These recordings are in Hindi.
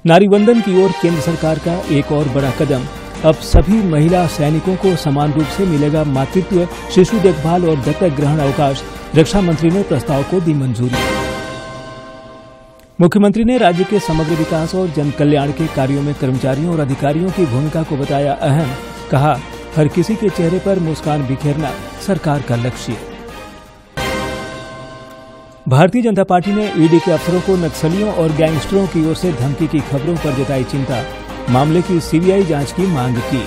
नारी वंदन की ओर केंद्र सरकार का एक और बड़ा कदम। अब सभी महिला सैनिकों को समान रूप से मिलेगा मातृत्व, शिशु देखभाल और दत्तक ग्रहण अवकाश। रक्षा मंत्री ने प्रस्ताव को दी मंजूरी। मुख्यमंत्री ने राज्य के समग्र विकास और जन कल्याण के कार्यों में कर्मचारियों और अधिकारियों की भूमिका को बताया अहम। कहा, हर किसी के चेहरे पर मुस्कान बिखेरना सरकार का लक्ष्य। भारतीय जनता पार्टी ने ईडी के अफसरों को नक्सलियों और गैंगस्टरों की ओर से धमकी की खबरों पर जताई चिंता। मामले की सीबीआई जांच की मांग की।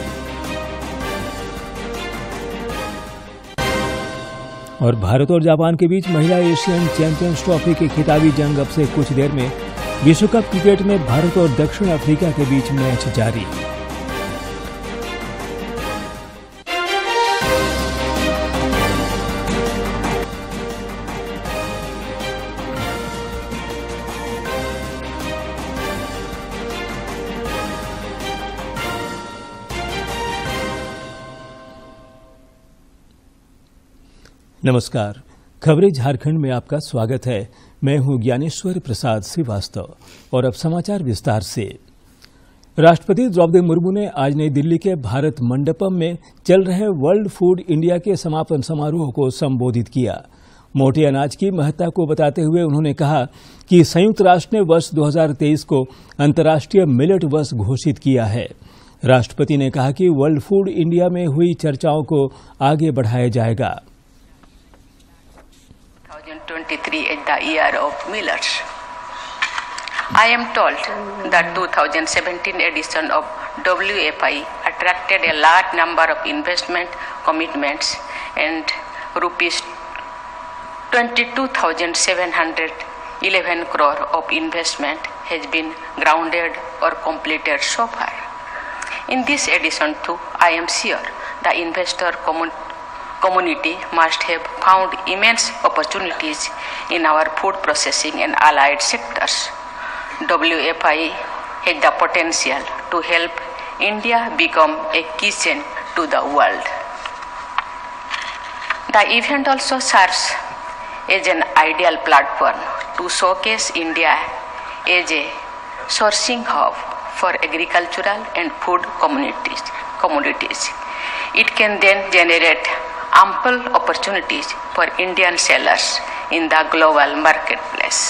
और भारत और जापान के बीच महिला एशियन चैंपियंस ट्रॉफी की खिताबी जंग अब से कुछ देर में। विश्व कप क्रिकेट में भारत और दक्षिण अफ्रीका के बीच मैच जारी। नमस्कार, खबरें झारखंड में आपका स्वागत है। मैं हूं ज्ञानेश्वर प्रसाद श्रीवास्तव और अब समाचार विस्तार से। राष्ट्रपति द्रौपदी मुर्मू ने आज नई दिल्ली के भारत मंडपम में चल रहे वर्ल्ड फूड इंडिया के समापन समारोह को संबोधित किया। मोटे अनाज की महत्ता को बताते हुए उन्होंने कहा कि संयुक्त राष्ट्र ने वर्ष 2023 को अंतर्राष्ट्रीय मिलेट वर्ष घोषित किया है। राष्ट्रपति ने कहा कि वर्ल्ड फूड इंडिया में हुई चर्चाओं को आगे बढ़ाया जाएगा। 2023 is the year of millets. I am told that 2017 edition of WFI attracted a large number of investment commitments and rupees 22,711 crore of investment has been grounded or completed so far. In this edition too, I am sure the investor community must have found immense opportunities in our food processing and allied sectors. WFI has the potential to help India become a kitchen to the world. The event also serves as an ideal platform to showcase India as a sourcing hub for agricultural and food commodities. It can then generate ample opportunities for Indian sellers in the global marketplace.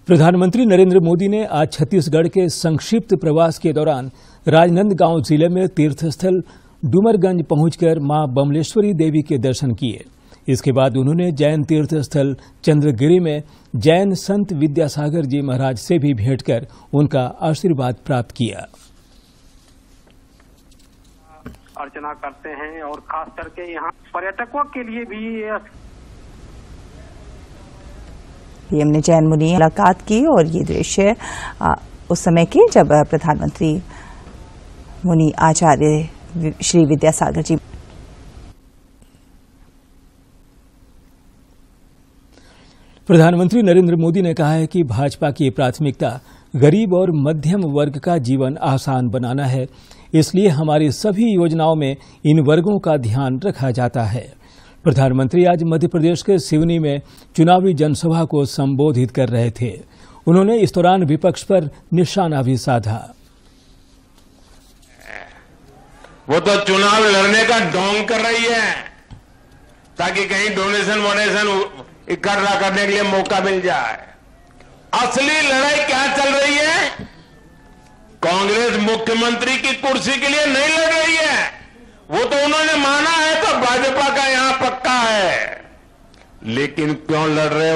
प्रधानमंत्री नरेंद्र मोदी ने आज छत्तीसगढ़ के संक्षिप्त प्रवास के दौरान राजनांदगांव जिले में तीर्थस्थल डूमरगंज पहुंचकर मां बमलेश्वरी देवी के दर्शन किए। इसके बाद उन्होंने जैन तीर्थस्थल चंद्रगिरी में जैन संत विद्यासागर जी महाराज से भी भेंट कर उनका आशीर्वाद प्राप्त किया। अर्चना करते हैं और खास करके यहाँ पर्यटकों के लिए भी पीएम ने जैन मुनि मुलाकात की और ये दृश्य उस समय के जब प्रधानमंत्री मुनि आचार्य श्री विद्यासागर जी। प्रधानमंत्री नरेंद्र मोदी ने कहा है कि भाजपा की प्राथमिकता गरीब और मध्यम वर्ग का जीवन आसान बनाना है, इसलिए हमारी सभी योजनाओं में इन वर्गों का ध्यान रखा जाता है। प्रधानमंत्री आज मध्य प्रदेश के सिवनी में चुनावी जनसभा को संबोधित कर रहे थे। उन्होंने इस दौरान विपक्ष पर निशाना भी साधा। वो तो चुनाव लड़ने का ढोंग कर रही है ताकि कहीं डोनेशन वोनेशन इकट्ठा करने के लिए मौका मिल जाए। असली लड़ाई क्या चल रही है? कांग्रेस मुख्यमंत्री की कुर्सी के लिए नहीं लड़ रही है। वो तो उन्होंने माना है तो भाजपा का यहां पक्का है, लेकिन क्यों लड़ रहे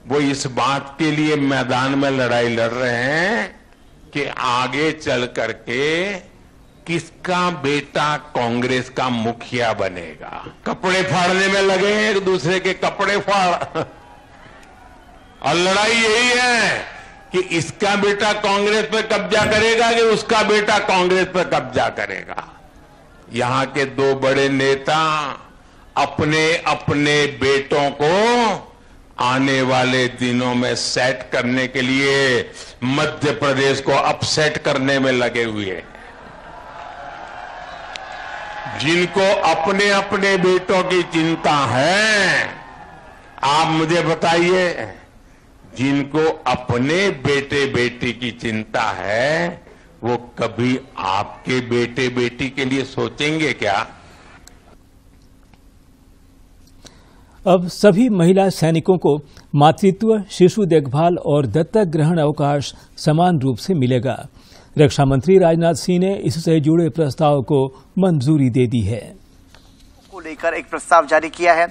वो इस बात के लिए मैदान में लड़ाई लड़ रहे हैं कि आगे चल करके किसका बेटा कांग्रेस का मुखिया बनेगा। कपड़े फाड़ने में लगे हैं, एक दूसरे के कपड़े फाड़ और लड़ाई यही है कि इसका बेटा कांग्रेस पे कब्जा करेगा कि उसका बेटा कांग्रेस पे कब्जा करेगा। यहां के दो बड़े नेता अपने अपने बेटों को आने वाले दिनों में सेट करने के लिए मध्य प्रदेश को अपसेट करने में लगे हुए हैं। जिनको अपने अपने बेटों की चिंता है, आप मुझे बताइए, जिनको अपने बेटे बेटी की चिंता है वो कभी आपके बेटे बेटी के लिए सोचेंगे क्या? अब सभी महिला सैनिकों को मातृत्व, शिशु देखभाल और दत्तक ग्रहण अवकाश समान रूप से मिलेगा। रक्षा मंत्री राजनाथ सिंह ने इससे जुड़े प्रस्ताव को मंजूरी दे दी है। को लेकर एक प्रस्ताव जारी किया है।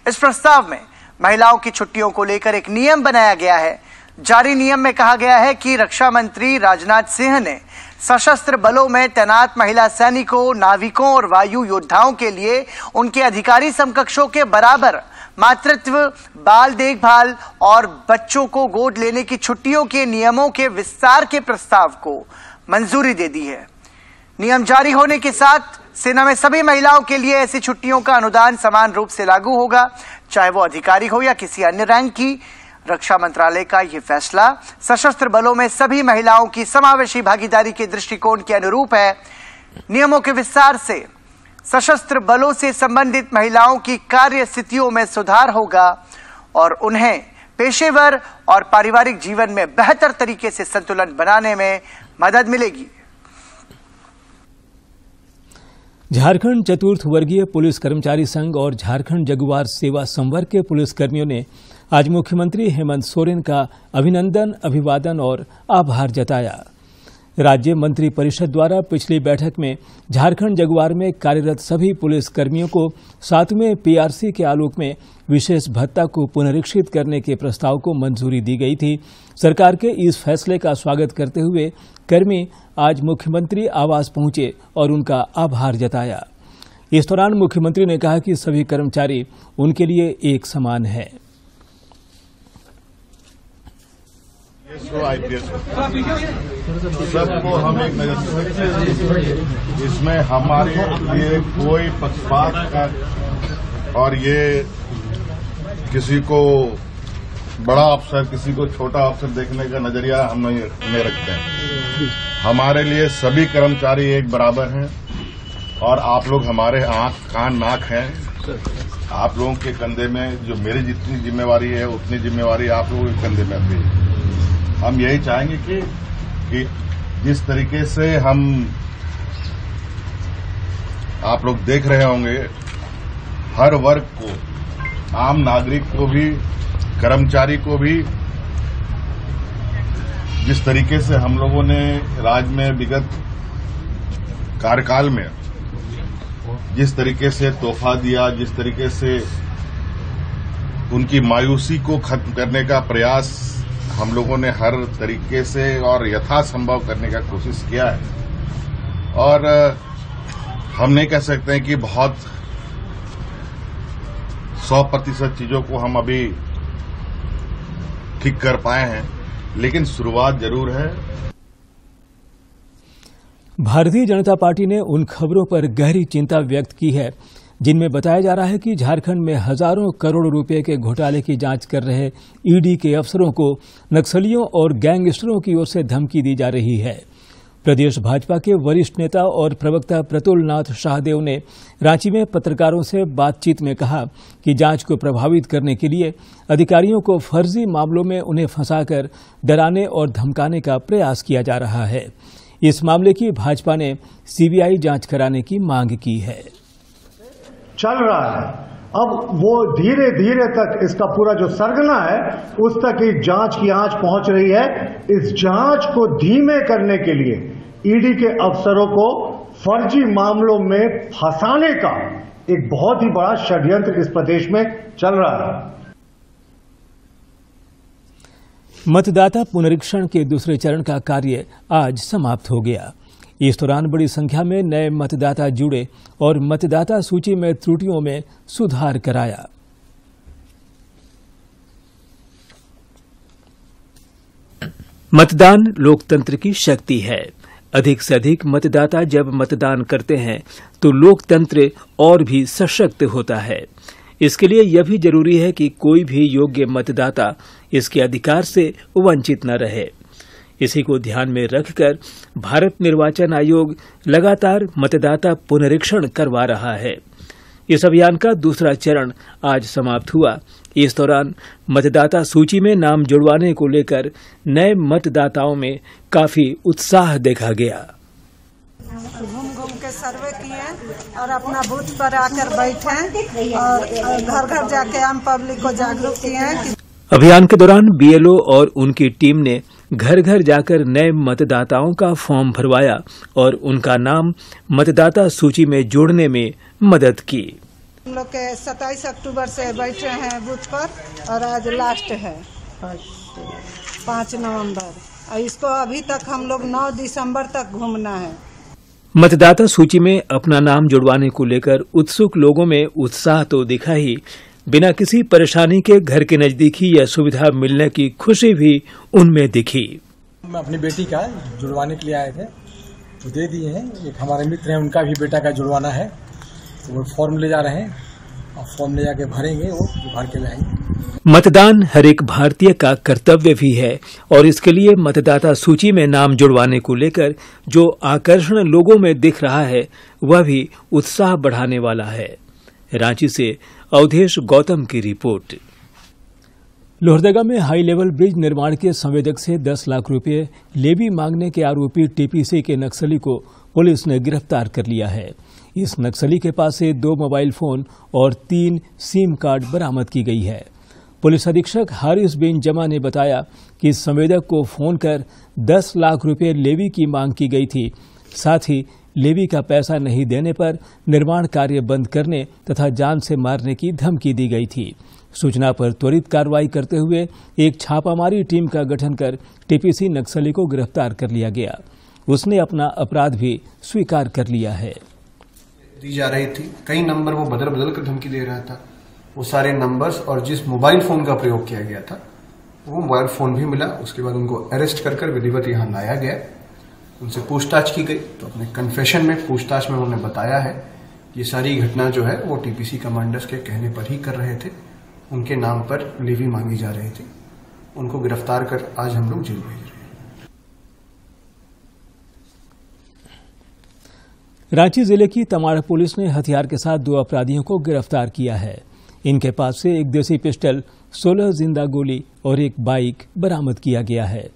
इस प्रस्ताव में महिलाओं की छुट्टियों को लेकर एक नियम बनाया गया है। जारी नियम में कहा गया है कि रक्षा मंत्री राजनाथ सिंह ने सशस्त्र बलों में तैनात महिला सैनिकों, नाविकों और वायु योद्धाओं के लिए उनके अधिकारी समकक्षों के बराबर मातृत्व, बाल देखभाल और बच्चों को गोद लेने की छुट्टियों के नियमों के विस्तार के प्रस्ताव को मंजूरी दे दी है। नियम जारी होने के साथ सेना में सभी महिलाओं के लिए ऐसी छुट्टियों का अनुदान समान रूप से लागू होगा, चाहे वो अधिकारी हो या किसी अन्य रैंक की। रक्षा मंत्रालय का यह फैसला सशस्त्र बलों में सभी महिलाओं की समावेशी भागीदारी के दृष्टिकोण के अनुरूप है। नियमों के विस्तार से सशस्त्र बलों से संबंधित महिलाओं की कार्य स्थितियों में सुधार होगा और उन्हें पेशेवर और पारिवारिक जीवन में बेहतर तरीके से संतुलन बनाने में मदद मिलेगी। झारखंड चतुर्थ वर्गीय पुलिस कर्मचारी संघ और झारखंड जगुआर सेवा संवर्ग के पुलिसकर्मियों ने आज मुख्यमंत्री हेमंत सोरेन का अभिनंदन, अभिवादन और आभार जताया। राज्य मंत्री परिषद द्वारा पिछली बैठक में झारखंड जगुआर में कार्यरत सभी पुलिस कर्मियों को 7वें पीआरसी के आलोक में विशेष भत्ता को पुनरीक्षित करने के प्रस्ताव को मंजूरी दी गई थी। सरकार के इस फैसले का स्वागत करते हुए कर्मी आज मुख्यमंत्री आवास पहुंचे और उनका आभार जताया। इस दौरान मुख्यमंत्री ने कहा कि सभी कर्मचारी उनके लिए एक समान है। सबको हम एक नजर से देखते हैं। इसमें हमारे लिए कोई पक्षपात का और ये किसी को बड़ा अफसर, किसी को छोटा अफसर देखने का नजरिया हम नहीं रखते हैं। हमारे लिए सभी कर्मचारी एक बराबर हैं और आप लोग हमारे आंख, कान, नाक हैं। आप लोगों के कंधे में जो मेरी जितनी जिम्मेवारी है उतनी जिम्मेवारी आप लोगों के कंधे में भी है। हम यही चाहेंगे कि जिस तरीके से हम आप लोग देख रहे होंगे, हर वर्ग को, आम नागरिक को भी, कर्मचारी को भी, जिस तरीके से हम लोगों ने राज्य में विगत कार्यकाल में जिस तरीके से तोहफा दिया, जिस तरीके से उनकी मायूसी को खत्म करने का प्रयास हम लोगों ने हर तरीके से और यथासंभव करने का कोशिश किया है। और हम नहीं कह सकते हैं कि बहुत 100% चीजों को हम अभी ठीक कर पाए हैं, लेकिन शुरुआत जरूर है। भारतीय जनता पार्टी ने उन खबरों पर गहरी चिंता व्यक्त की है जिनमें बताया जा रहा है कि झारखंड में हजारों करोड़ रुपए के घोटाले की जांच कर रहे ईडी के अफसरों को नक्सलियों और गैंगस्टरों की ओर से धमकी दी जा रही है। प्रदेश भाजपा के वरिष्ठ नेता और प्रवक्ता प्रतुल नाथ शाहदेव ने रांची में पत्रकारों से बातचीत में कहा कि जांच को प्रभावित करने के लिए अधिकारियों को फर्जी मामलों में उन्हें फंसाकर डराने और धमकाने का प्रयास किया जा रहा है। इस मामले की भाजपा ने सीबीआई जांच कराने की मांग की है। चल रहा है, अब वो धीरे धीरे तक इसका पूरा जो सरगना है उस तक ही जांच की आंच पहुंच रही है। इस जांच को धीमे करने के लिए ईडी के अफसरों को फर्जी मामलों में फंसाने का एक बहुत ही बड़ा षड्यंत्र इस प्रदेश में चल रहा है। मतदाता पुनरीक्षण के दूसरे चरण का कार्य आज समाप्त हो गया। इस दौरान बड़ी संख्या में नए मतदाता जुड़े और मतदाता सूची में त्रुटियों में सुधार कराया। मतदान लोकतंत्र की शक्ति है। अधिक से अधिक मतदाता जब मतदान करते हैं तो लोकतंत्र और भी सशक्त होता है। इसके लिए यह भी जरूरी है कि कोई भी योग्य मतदाता इसके अधिकार से वंचित न रहे। इसी को ध्यान में रखकर भारत निर्वाचन आयोग लगातार मतदाता पुनरीक्षण करवा रहा है। इस अभियान का दूसरा चरण आज समाप्त हुआ। इस दौरान मतदाता सूची में नाम जुड़वाने को लेकर नए मतदाताओं में काफी उत्साह देखा गया। घूम घूम के सर्वे किए और अपना बूथ पर आकर बैठे और घर घर जाके आम पब्लिक को जागरूक किए। अभियान के दौरान बीएलओ और उनकी टीम ने घर घर जाकर नए मतदाताओं का फॉर्म भरवाया और उनका नाम मतदाता सूची में जोड़ने में मदद की। हम लोग के 27 अक्टूबर से बैठे हैं बूथ पर और आज लास्ट है 5 नवंबर और इसको अभी तक हम लोग 9 दिसंबर तक घूमना है। मतदाता सूची में अपना नाम जुड़वाने को लेकर उत्सुक लोगों में उत्साह तो दिखा ही, बिना किसी परेशानी के घर के नजदीक ही यह सुविधा मिलने की खुशी भी उनमें दिखी। हम अपनी बेटी का जुड़वाने के लिए आए थे तो दे दिए हैं। एक हमारे मित्र हैं, उनका भी बेटा का जुड़वाना है तो वो फॉर्म ले जा रहे हैं और फॉर्म ले जाके भरेंगे, वो भर के लाएंगे। मतदान हर एक भारतीय का कर्तव्य भी है और इसके लिए मतदाता सूची में नाम जुड़वाने को लेकर जो आकर्षण लोगों में दिख रहा है वह भी उत्साह बढ़ाने वाला है। रांची से अवधेश गौतम की रिपोर्ट। लोहरदगा में हाई लेवल ब्रिज निर्माण के संवेदक से 10 लाख रुपए लेवी मांगने के आरोपी टीपीसी के नक्सली को पुलिस ने गिरफ्तार कर लिया है। इस नक्सली के पास से 2 मोबाइल फोन और 3 सिम कार्ड बरामद की गई है। पुलिस अधीक्षक हारिस बिन जमा ने बताया कि संवेदक को फोन कर 10 लाख रुपए लेवी की मांग की गई थी। साथ ही लेवी का पैसा नहीं देने पर निर्माण कार्य बंद करने तथा जान से मारने की धमकी दी गई थी। सूचना पर त्वरित कार्रवाई करते हुए एक छापामारी टीम का गठन कर टीपीसी नक्सली को गिरफ्तार कर लिया गया। उसने अपना अपराध भी स्वीकार कर लिया है। दी जा रही थी, कई नंबर वो बदल बदल कर धमकी दे रहा था। वो सारे नंबर्स और जिस मोबाइल फोन का प्रयोग किया गया था वो मोबाइल फोन भी मिला। उसके बाद उनको अरेस्ट कर विधिवत यहाँ लाया गया, उनसे पूछताछ की गई तो अपने कन्फेशन में पूछताछ में उन्होंने बताया है ये सारी घटना जो है वो टीपीसी कमांडर्स के कहने पर ही कर रहे थे। उनके नाम पर लेवी मांगी जा रही थी। उनको गिरफ्तार कर आज हम लोग जेल भेज रहे हैं। रांची जिले की तमाड़ पुलिस ने हथियार के साथ 2 अपराधियों को गिरफ्तार किया है। इनके पास से एक देसी पिस्टल, 16 जिंदा गोली और एक बाइक बरामद किया गया है।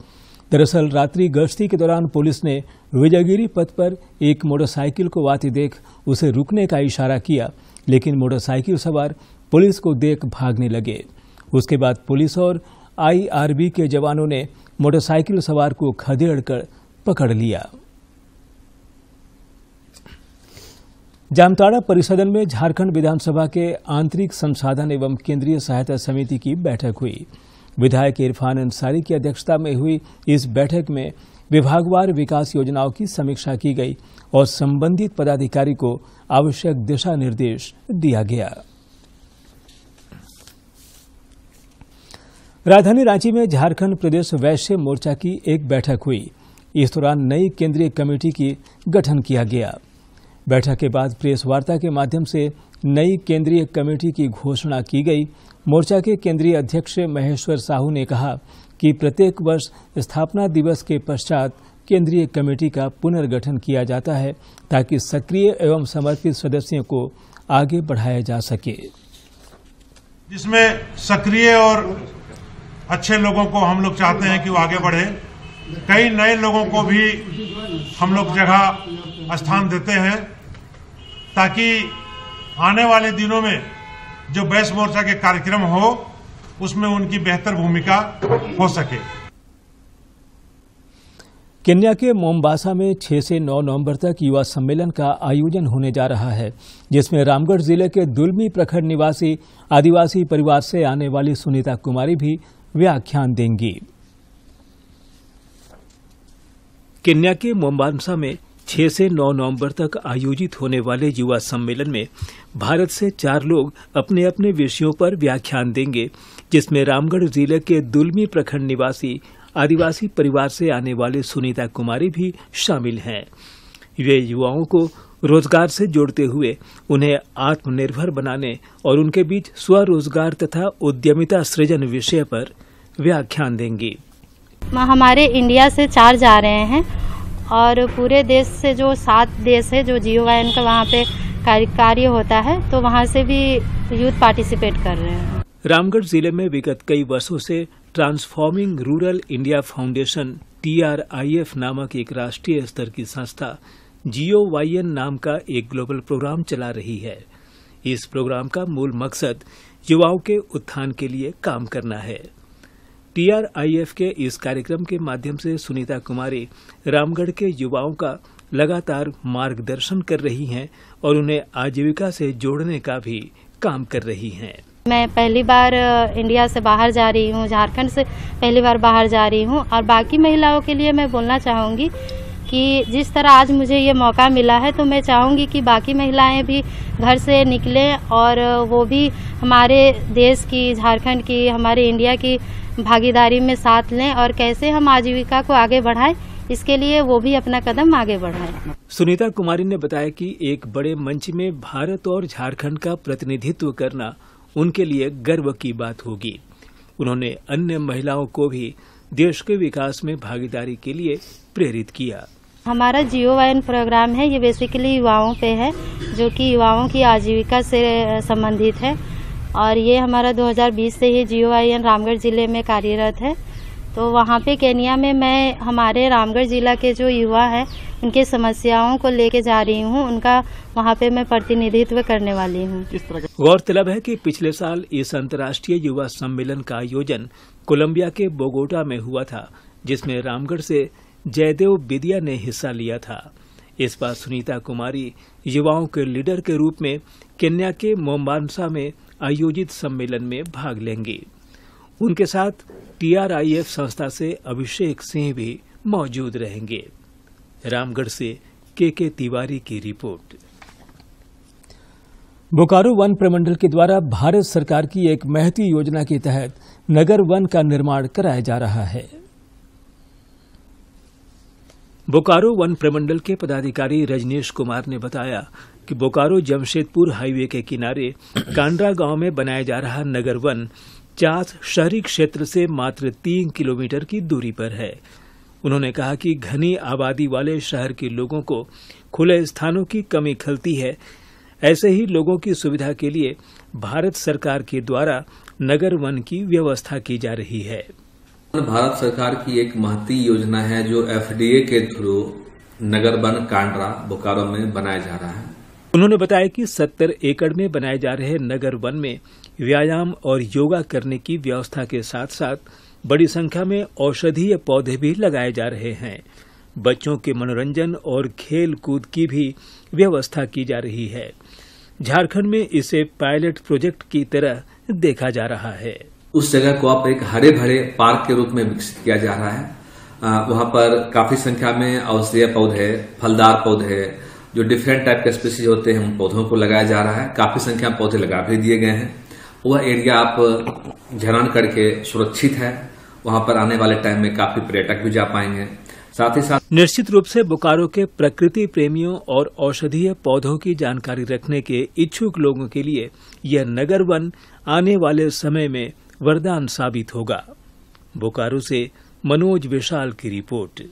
दरअसल रात्रि गश्ती के दौरान पुलिस ने विजयगिरी पथ पर एक मोटरसाइकिल को आते देख उसे रुकने का इशारा किया, लेकिन मोटरसाइकिल सवार पुलिस को देख भागने लगे। उसके बाद पुलिस और आईआरबी के जवानों ने मोटरसाइकिल सवार को खदेड़कर पकड़ लिया। जामताड़ा परिसदन में झारखंड विधानसभा के आंतरिक संसाधन एवं केंद्रीय सहायता समिति की बैठक हुई। विधायक इरफान अंसारी की अध्यक्षता में हुई इस बैठक में विभागवार विकास योजनाओं की समीक्षा की गई और संबंधित पदाधिकारी को आवश्यक दिशा निर्देश दिया गया। राजधानी रांची में झारखंड प्रदेश वैश्य मोर्चा की एक बैठक हुई। इस दौरान नई केंद्रीय कमेटी की गठन किया गया। बैठक के बाद प्रेस वार्ता के माध्यम से नई केंद्रीय कमेटी की घोषणा की गई। मोर्चा के केंद्रीय अध्यक्ष महेश्वर साहू ने कहा कि प्रत्येक वर्ष स्थापना दिवस के पश्चात केंद्रीय कमेटी का पुनर्गठन किया जाता है ताकि सक्रिय एवं समर्पित सदस्यों को आगे बढ़ाया जा सके, जिसमें सक्रिय और अच्छे लोगों को हम लोग चाहते हैं कि वो आगे बढ़े। कई नए लोगों को भी हम लोग जगह स्थान देते हैं ताकि आने वाले दिनों में जो वैश्य मोर्चा के कार्यक्रम हो उसमें उनकी बेहतर भूमिका हो सके। केन्या के मोम्बासा में 6 से 9 नवंबर तक युवा सम्मेलन का आयोजन होने जा रहा है, जिसमें रामगढ़ जिले के दुलमी प्रखंड निवासी आदिवासी परिवार से आने वाली सुनीता कुमारी भी व्याख्यान देंगी। केन्या के मोम्बासा में 6 से 9 नवंबर तक आयोजित होने वाले युवा सम्मेलन में भारत से 4 लोग अपने अपने विषयों पर व्याख्यान देंगे, जिसमें रामगढ़ जिले के दुलमी प्रखंड निवासी आदिवासी परिवार से आने वाले सुनीता कुमारी भी शामिल हैं। वे युवाओं को रोजगार से जोड़ते हुए उन्हें आत्मनिर्भर बनाने और उनके बीच स्वरोजगार तथा उद्यमिता सृजन विषय पर व्याख्यान देंगी। हमारे इंडिया से 4 जा रहे हैं और पूरे देश से जो 7 देश है जो जियो वायन का वहाँ पे कार्य होता है, तो वहाँ से भी यूथ पार्टिसिपेट कर रहे हैं। रामगढ़ जिले में विगत कई वर्षों से transforming rural India foundation TRIF नामक एक राष्ट्रीय स्तर की संस्था GOYN नाम का एक ग्लोबल प्रोग्राम चला रही है। इस प्रोग्राम का मूल मकसद युवाओं के उत्थान के लिए काम करना है। TRIF के इस कार्यक्रम के माध्यम से सुनीता कुमारी रामगढ़ के युवाओं का लगातार मार्गदर्शन कर रही हैं और उन्हें आजीविका से जोड़ने का भी काम कर रही हैं। मैं पहली बार इंडिया से बाहर जा रही हूँ, झारखंड से पहली बार बाहर जा रही हूँ, और बाकी महिलाओं के लिए मैं बोलना चाहूँगी कि जिस तरह आज मुझे ये मौका मिला है, तो मैं चाहूँगी कि बाकी महिलाएं भी घर से निकलें और वो भी हमारे देश की, झारखंड की, हमारे इंडिया की भागीदारी में साथ लें और कैसे हम आजीविका को आगे बढ़ाएं, इसके लिए वो भी अपना कदम आगे बढ़ाएं। सुनीता कुमारी ने बताया कि एक बड़े मंच में भारत और झारखंड का प्रतिनिधित्व करना उनके लिए गर्व की बात होगी। उन्होंने अन्य महिलाओं को भी देश के विकास में भागीदारी के लिए प्रेरित किया। हमारा GOYN प्रोग्राम है, ये बेसिकली युवाओं पे है, जो कि युवाओं की आजीविका से संबंधित है, और ये हमारा 2020 से ही GOYN रामगढ़ जिले में कार्यरत है। तो वहाँ पे केन्या में मैं हमारे रामगढ़ जिला के जो युवा हैं उनके समस्याओं को लेके जा रही हूँ, उनका वहाँ पे मैं प्रतिनिधित्व करने वाली हूँ। गौरतलब है कि पिछले साल इस अंतर्राष्ट्रीय युवा सम्मेलन का आयोजन कोलंबिया के बोगोटा में हुआ था, जिसमें रामगढ़ से जयदेव बिदिया ने हिस्सा लिया था। इस बार सुनीता कुमारी युवाओं के लीडर के रूप में केन्या के मोम्बासा में आयोजित सम्मेलन में भाग लेंगी। उनके साथ TRIF संस्था से अभिषेक सिंह भी मौजूद रहेंगे। रामगढ़ से KK तिवारी की रिपोर्ट। बोकारो वन प्रमंडल के द्वारा भारत सरकार की एक महती योजना के तहत नगर वन का निर्माण कराया जा रहा है। बोकारो वन प्रमंडल के पदाधिकारी रजनीश कुमार ने बताया कि बोकारो जमशेदपुर हाईवे के किनारे कांड्रा गांव में बनाया जा रहा नगर वन चास शहरी क्षेत्र से मात्र 3 किलोमीटर की दूरी पर है। उन्होंने कहा कि घनी आबादी वाले शहर के लोगों को खुले स्थानों की कमी खलती है। ऐसे ही लोगों की सुविधा के लिए भारत सरकार के द्वारा नगर वन की व्यवस्था की जा रही है। भारत सरकार की एक महती योजना है जो FDA के थ्रू नगर वन कांड्रा बोकारो में बनाया जा रहा है। उन्होंने बताया कि 70 एकड़ में बनाए जा रहे नगर वन में व्यायाम और योगा करने की व्यवस्था के साथ साथ बड़ी संख्या में औषधीय पौधे भी लगाए जा रहे हैं। बच्चों के मनोरंजन और खेल कूद की भी व्यवस्था की जा रही है। झारखंड में इसे पायलट प्रोजेक्ट की तरह देखा जा रहा है। उस जगह को आप एक हरे भरे पार्क के रूप में विकसित किया जा रहा है। वहां पर काफी संख्या में औषधीय पौधे, फलदार पौधे, जो डिफरेंट टाइप के स्पीसीज होते हैं, उन पौधों को लगाया जा रहा है। काफी संख्या में पौधे लगा भी दिए गए हैं। वह एरिया आप झरण करके सुरक्षित है। वहां पर आने वाले टाइम में काफी पर्यटक भी जा पाएंगे। साथ ही साथ निश्चित रूप से बोकारो के प्रकृति प्रेमियों और औषधीय पौधों की जानकारी रखने के इच्छुक लोगों के लिए यह नगर वन आने वाले समय में वरदान साबित होगा। बोकारो से मनोज विशाल की रिपोर्ट।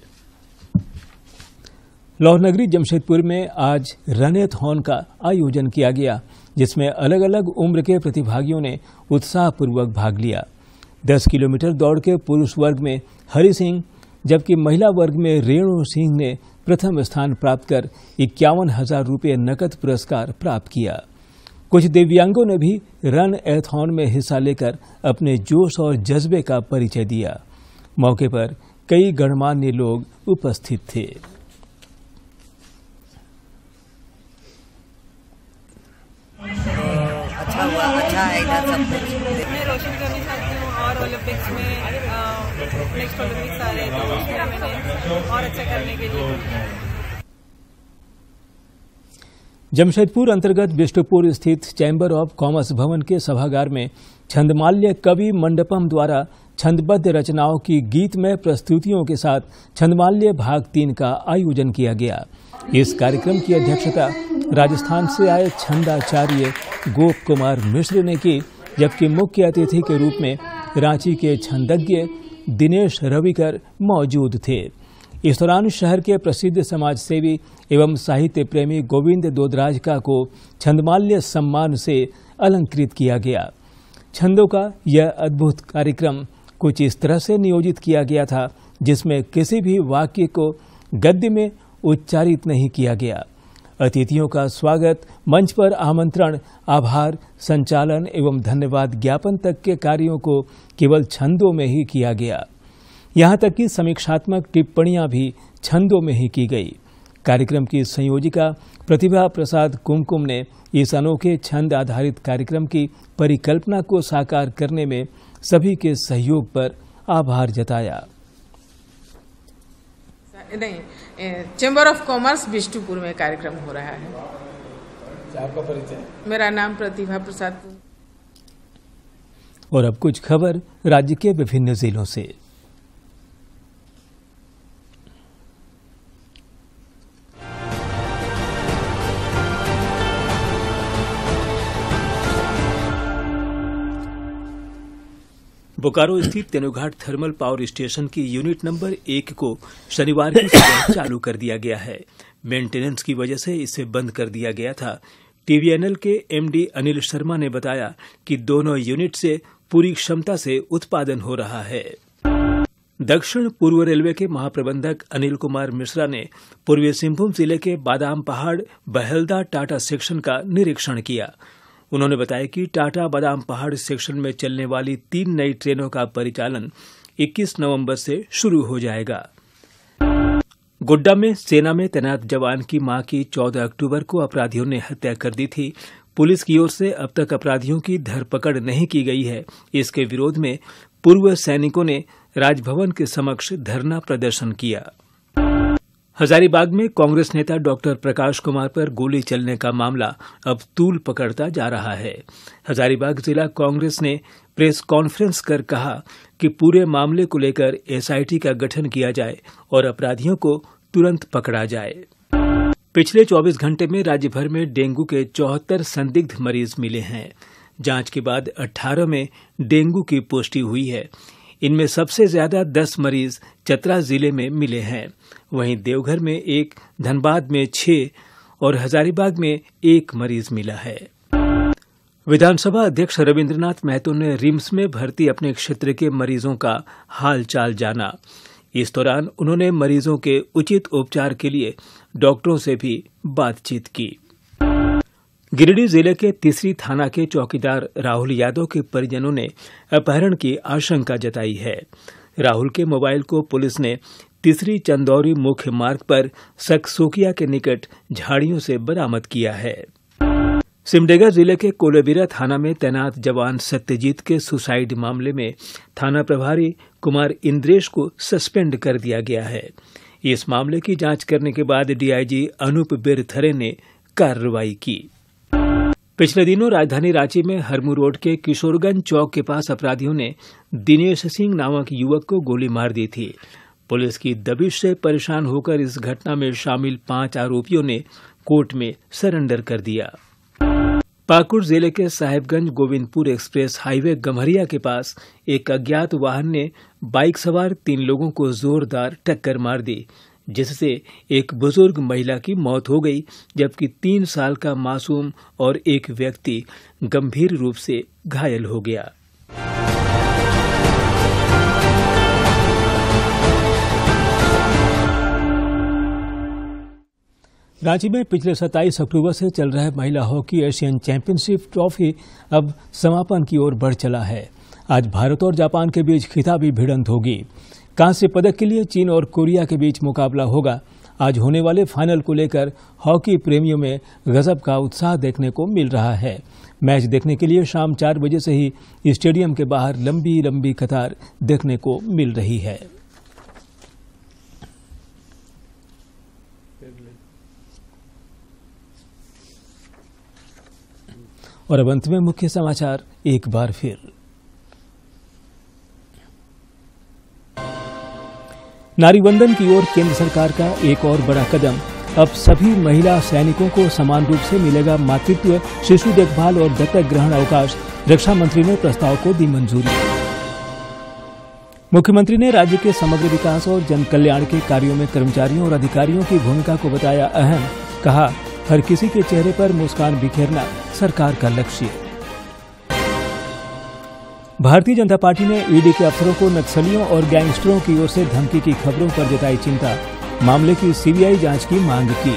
लौहनगरी जमशेदपुर में आज रन-ए-थॉन का आयोजन किया गया, जिसमें अलग अलग उम्र के प्रतिभागियों ने उत्साहपूर्वक भाग लिया। 10 किलोमीटर दौड़ के पुरुष वर्ग में हरि सिंह, जबकि महिला वर्ग में रेणु सिंह ने प्रथम स्थान प्राप्त कर 51,000 रुपये नकद पुरस्कार प्राप्त किया। कुछ दिव्यांगों ने भी रन-ए-थॉन में हिस्सा लेकर अपने जोश और जज्बे का परिचय दिया। मौके पर कई गणमान्य लोग उपस्थित थे। अच्छा हुआ, अच्छा है इधर सब कुछ। मैं रोशन करनी चाहती हूँ और ओलंपिक्स में नेक्स्ट ओलंपिक्स आ रहे हैं, तो उसमें मैंने और अच्छा करने के लिए। जमशेदपुर अंतर्गत बिष्टुपुर स्थित चैम्बर ऑफ कॉमर्स भवन के सभागार में छंदमाल्य कवि मंडपम द्वारा छंदबद्ध रचनाओं की गीतमय प्रस्तुतियों के साथ छंदमाल्य भाग 3 का आयोजन किया गया। इस कार्यक्रम की अध्यक्षता राजस्थान से आए छंदाचार्य गोप कुमार मिश्र ने की, जबकि मुख्य अतिथि के रूप में रांची के छंदज्ञ दिनेश रविकर मौजूद थे। इस दौरान शहर के प्रसिद्ध समाज सेवी एवं साहित्य प्रेमी गोविंद दोदराजका को छंदमाल्य सम्मान से अलंकृत किया गया। छंदों का यह अद्भुत कार्यक्रम कुछ इस तरह से नियोजित किया गया था जिसमें किसी भी वाक्य को गद्य में उच्चारित नहीं किया गया। अतिथियों का स्वागत, मंच पर आमंत्रण, आभार, संचालन एवं धन्यवाद ज्ञापन तक के कार्यों को केवल छंदों में ही किया गया। यहाँ तक कि समीक्षात्मक टिप्पणियां भी छंदों में ही की गई। कार्यक्रम की संयोजिका प्रतिभा प्रसाद कुमकुम ने इस अनोखे छंद आधारित कार्यक्रम की परिकल्पना को साकार करने में सभी के सहयोग पर आभार जताया। नहीं, चैम्बर ऑफ कॉमर्स बिष्टुपुर में कार्यक्रम हो रहा है। आपका परिचय? मेरा नाम प्रतिभा प्रसाद। और अब कुछ खबर राज्य के विभिन्न जिलों से। बोकारो स्थित तेनुघाट थर्मल पावर स्टेशन की यूनिट नंबर 1 को शनिवार की सुबह चालू कर दिया गया है। मेंटेनेंस की वजह से इसे बंद कर दिया गया था। टीवीएनएल के एमडी अनिल शर्मा ने बताया कि दोनों यूनिट से पूरी क्षमता से उत्पादन हो रहा है। दक्षिण पूर्व रेलवे के महाप्रबंधक अनिल कुमार मिश्रा ने पूर्वी सिंहभूम जिले के बादाम पहाड़ बहेलदा टाटा सेक्शन का निरीक्षण किया। उन्होंने बताया कि टाटा बादाम पहाड़ सेक्शन में चलने वाली 3 नई ट्रेनों का परिचालन 21 नवंबर से शुरू हो जाएगा। गोड्डा में सेना में तैनात जवान की मां की 14 अक्टूबर को अपराधियों ने हत्या कर दी थी। पुलिस की ओर से अब तक अपराधियों की धरपकड़ नहीं की गई है। इसके विरोध में पूर्व सैनिकों ने राजभवन के समक्ष धरना प्रदर्शन किया। हजारीबाग में कांग्रेस नेता डॉक्टर प्रकाश कुमार पर गोली चलने का मामला अब तूल पकड़ता जा रहा है। हजारीबाग जिला कांग्रेस ने प्रेस कॉन्फ्रेंस कर कहा कि पूरे मामले को लेकर एसआईटी का गठन किया जाए और अपराधियों को तुरंत पकड़ा जाए। पिछले 24 घंटे में राज्य भर में डेंगू के 74 संदिग्ध मरीज मिले हैं। जांच के बाद 18 में डेंगू की पुष्टि हुई है। इनमें सबसे ज्यादा 10 मरीज चतरा जिले में मिले हैं। वहीं देवघर में 1, धनबाद में 6 और हजारीबाग में 1 मरीज मिला है। विधानसभा अध्यक्ष रविंद्रनाथ महतो ने रिम्स में भर्ती अपने क्षेत्र के मरीजों का हाल चाल जाना। इस दौरान उन्होंने मरीजों के उचित उपचार के लिए डॉक्टरों से भी बातचीत की। गिरिडीह जिले के तीसरी थाना के चौकीदार राहुल यादव के परिजनों ने अपहरण की आशंका जताई है। राहुल के मोबाइल को पुलिस ने तीसरी चंदौरी मुख्य मार्ग पर सकसोकिया के निकट झाड़ियों से बरामद किया है। सिमडेगा जिले के कोलेबिरा थाना में तैनात जवान सत्यजीत के सुसाइड मामले में थाना प्रभारी कुमार इंद्रेश को सस्पेंड कर दिया गया है। इस मामले की जांच करने के बाद डीआईजी अनूप बिरथरे ने कार्रवाई की। पिछले दिनों राजधानी रांची में हरमू रोड के किशोरगंज चौक के पास अपराधियों ने दिनेश सिंह नामक युवक को गोली मार दी थी। पुलिस की दबिश से परेशान होकर इस घटना में शामिल 5 आरोपियों ने कोर्ट में सरेंडर कर दिया। पाकुड़ जिले के साहेबगंज गोविंदपुर एक्सप्रेस हाईवे गम्हरिया के पास एक अज्ञात वाहन ने बाइक सवार 3 लोगों को जोरदार टक्कर मार दी, जिससे एक बुजुर्ग महिला की मौत हो गई, जबकि 3 साल का मासूम और एक व्यक्ति गंभीर रूप से घायल हो गया। रांची में पिछले 27 अक्टूबर से चल रहे महिला हॉकी एशियन चैंपियनशिप ट्रॉफी अब समापन की ओर बढ़ चला है। आज भारत और जापान के बीच खिताबी भिड़ंत होगी। कांस्य पदक के लिए चीन और कोरिया के बीच मुकाबला होगा। आज होने वाले फाइनल को लेकर हॉकी प्रेमियों में गजब का उत्साह देखने को मिल रहा है। मैच देखने के लिए शाम 4 बजे से ही स्टेडियम के बाहर लंबी लंबी कतार देखने को मिल रही है। और अब अंत में मुख्य समाचार एक बार फिर। नारी वंदन की ओर केंद्र सरकार का एक और बड़ा कदम। अब सभी महिला सैनिकों को समान रूप से मिलेगा मातृत्व, शिशु देखभाल और दत्तक ग्रहण अवकाश। रक्षा मंत्री ने प्रस्ताव को दी मंजूरी। मुख्यमंत्री ने राज्य के समग्र विकास और जन कल्याण के कार्यों में कर्मचारियों और अधिकारियों की भूमिका को बताया अहम। कहा, हर किसी के चेहरे पर मुस्कान बिखेरना सरकार का लक्ष्य। भारतीय जनता पार्टी ने ईडी के अफसरों को नक्सलियों और गैंगस्टरों की ओर से धमकी की खबरों पर जताई चिंता। मामले की सीबीआई जांच की मांग की।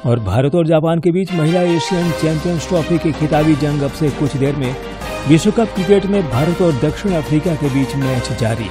और भारत और जापान के बीच महिला एशियन चैंपियंस ट्रॉफी की खिताबी जंग अब से कुछ देर में। विश्व कप क्रिकेट में भारत और दक्षिण अफ्रीका के बीच मैच जारी।